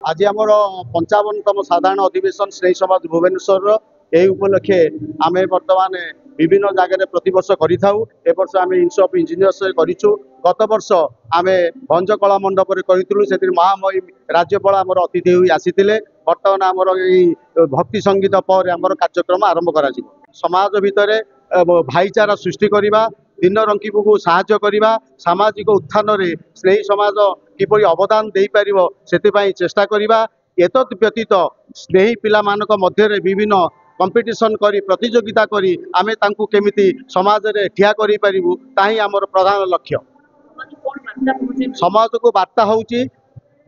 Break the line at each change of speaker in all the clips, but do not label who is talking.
आज आमर 55तम साधारण अधिवेशन स्नेही समाज भुवनेश्वर यही उपलक्षे आम बर्तमान विभिन्न जगह प्रतिवर्ष करवर्ष आम इंस्टीट्यूट ऑफ इंजीनियर्स करूँ। गत वर्ष आम भंज कला मंडप से महामहिम राज्यपाल आमर अतिथि हुई आसी बर्तमान आमर भक्ति संगीत पर आमर कार्यक्रम आरंभ कर समाज भितर भाईचारा सृष्टि करने दिन रंगीबू को साहाय्य करने सामाजिक उत्थान रे स्नेही समाज किपरि अवदान दे पार से चेष्टा करवा। एतद् व्यतीत स्नेही पिला मानक मध्य विभिन्न कंपिटिशन करी प्रतियोगिता करी आमे तांकु केमिति समाज रे ठिया करि परिबु ताही हमर प्रधान लक्ष्य। समाज को वार्ता होउची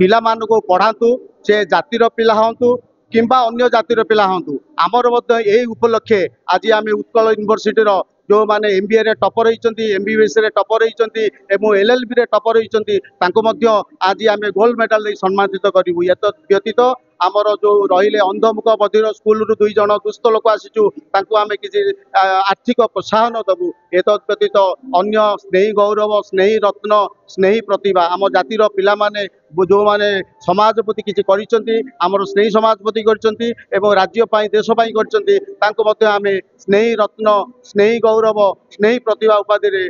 पिला मानक पढ़ातु से जातिर पिला हंतु किंबा अन्य जातिर पिला हंतु आमर मध्य एही उपलक्षे आज आमे उत्कल यूनिवर्सिटी रो जो माने एमबीए रे टॉपर होइचंती एमबीबीएस रे टॉपर होइचंती एवं एलएलबी रे टॉपर होइचंती तांको मध्य आज आमे गोल्ड मेडल दे सम्मानित करिवु। एतद् व्यतीत आमर जो रहिले अंधमुख बधिर स्कूल रु 2 जण दुस्थ लोक आसीचु तांको आमे किछि आर्थिक प्रोत्साहन दबु। एतद् व्यतीत अन्य स्नेही गौरव स्नेही रत्न स्नेही प्रतिभा आम जातिर पिला माने जो माने समाज प्रति किछि करिसंती आमर स्नेही समाज प्रति करिसंती एवं राज्य पाई देश पाई करिसंती तांको मध्य आमे स्नेही रत्न स्नेही गौरव स्नेही प्रतिभा उपाधि रे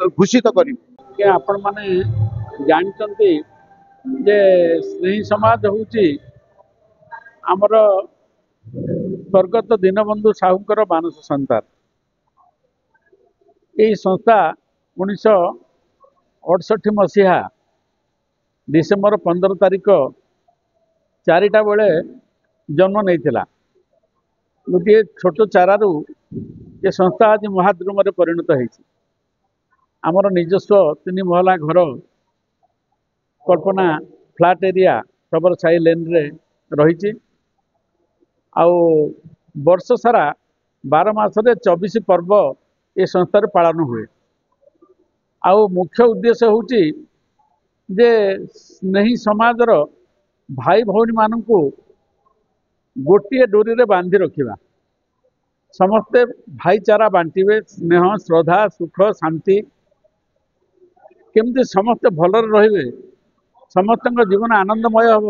घोषित करिवु।
के आपण माने जानचंती जे स्नेही समाज होउची आमर स्वर्गत दीनबंधु साहुकर मानस संतान। यही संस्था 1968 मसीहा डिसेम्बर 15 तारिख 4टा बेले जन्म नहीं गोटे छोट चारू ये संस्था आज महाद्रुम परिणत होती। आमर निजस्व 3 महला घर कल्पना फ्लैट एरिया सबर साई लेन रे रही आउ वर्ष सारा 12 मासरे 24 पर्व ये संस्था पालन हुए। आउ मुख्य उद्देश्य होची जे स्नेही समाजर भाई भौणी मानू गोटे डोरी रे बांधि रखिबा समस्ते भाईचारा बांटिबे स्नेह श्रद्धा सुख शांति केमती समस्ते भलर रहिबे समस्त जीवन आनंदमय हम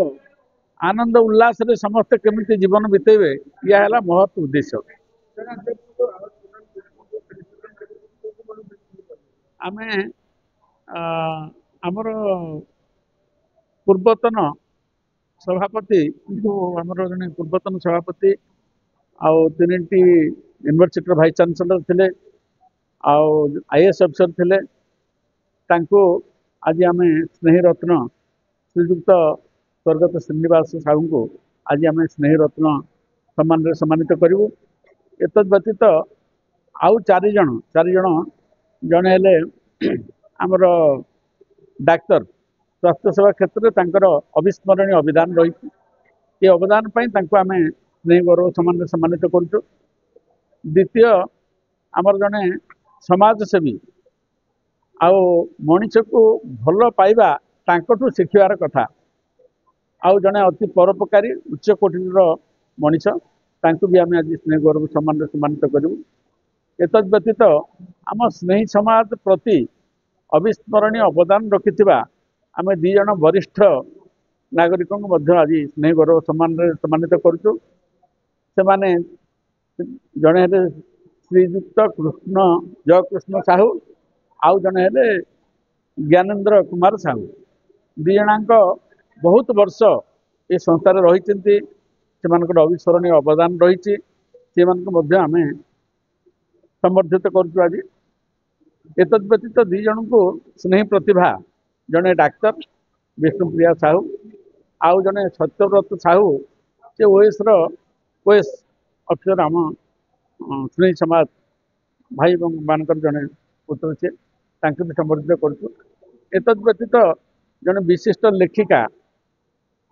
आनंद उल्लास रे समस्ते केमती जीवन बितेबे या है महत्व उद्देश्य। आमे आमर पूर्वतन सभापति जो आमर जने पूर्वतन सभापति आउ 3टी यूनिवर्सिटी भाइस चांसलर थिले आउ आईएएस अफसर थिले तांको आज आमे स्नेही रत्न श्रीयुक्त स्वर्गत श्रीनिवास साहू को आज आम स्नेही रत्न सम्मान रे सम्मानित करूँ। एतद् व्यतीत आउ 4 जण जड़े हेले आमर डाक्तर स्वास्थ्य सेवा क्षेत्र में तांकर अविस्मरणीय अवदान रही ये अवदान पाई तांको आमे स्नेही गौरव सम्मान रे सम्मानित करूँ। द्वितीय आमर जड़े समाजसेवी आउ मनीष को भल पाइबा तांकठू शिखिबार कथा आउ जड़े अति परोपकारी उच्च कोटिर मनीष तांको भी आमे आज स्नेह गौरव सम्मान रे सम्मानित करूँ। एतद् व्यतीत आम स्नेही समाज प्रति अविस्मरणीय अवदान रखिथिबा आमे 2 जण वरिष्ठ नागरिकों को मध्य आज स्नेह गौरव सम्मान रे सम्मानित करूँ। से माने जड़े हेले श्रीयुक्त कृष्ण जयकृष्ण साहू आउ जड़े हेले ज्ञानेन्द्र कुमार साहू 2 जणांक बहुत वर्ष ये संस्था रही अविस्मरणीय अवदान रही आमे संबर्धित करूँ। आज एतद् व्यतीत 2 जण को स्नेही प्रतिभा जड़े डाक्तर विष्णुप्रिया साहू आउ जड़े सत्यव्रत साहू से ओएस ओएस अफिसर आम स्नेही समाज भाई मानकर जड़े पुत्र से भी संबर्धित करूँ। एतद् व्यतीत जड़े विशिष्ट लेखिका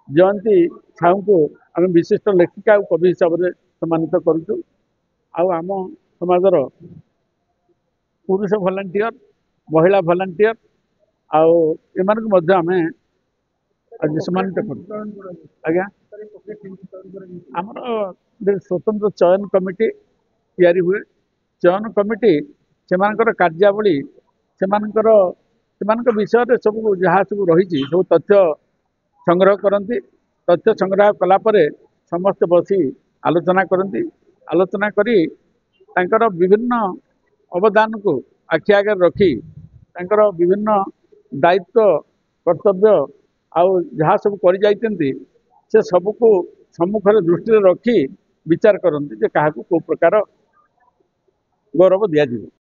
जयंती साहू को आम विशिष्ट लेखिका और कवि हिसाब से सम्मानित करूँ। आम समाजर पुरुष भलांटियर महिला भलांटियर आउ एमान आमे आज सम्मानित करूँ। आज्ञा आमर स्वतंत्र चयन कमिटी तैयारी हुए। चयन कमिटी से कार्यावली से विषय सब जहाँ सब रही सब तथ्य संग्रह करती ତଥ୍ୟ ସଂଗ୍ରହ କଲା ପରେ ସମସ୍ତେ ବସି ଆଲୋଚନା କରନ୍ତି। ଆଲୋଚନା କରି ତାଙ୍କର ବିଭିନ୍ନ ଅବଦାନକୁ ଆଖି ଆଗରେ ରଖି ତାଙ୍କର ବିଭିନ୍ନ ଦାୟିତ୍ୱ କର୍ତ୍ତବ୍ୟ ଆଉ ଯାହା ସବୁ କରି ଯାଇଛନ୍ତି ସେ ସବୁକୁ ସମ୍ମୁଖରେ ଦୃଷ୍ଟିରେ ରଖି ବିଚାର କରନ୍ତି ଯେ କାହାକୁ କୋଉ ପ୍ରକାର ଗୌରବ ଦିଆଯିବ।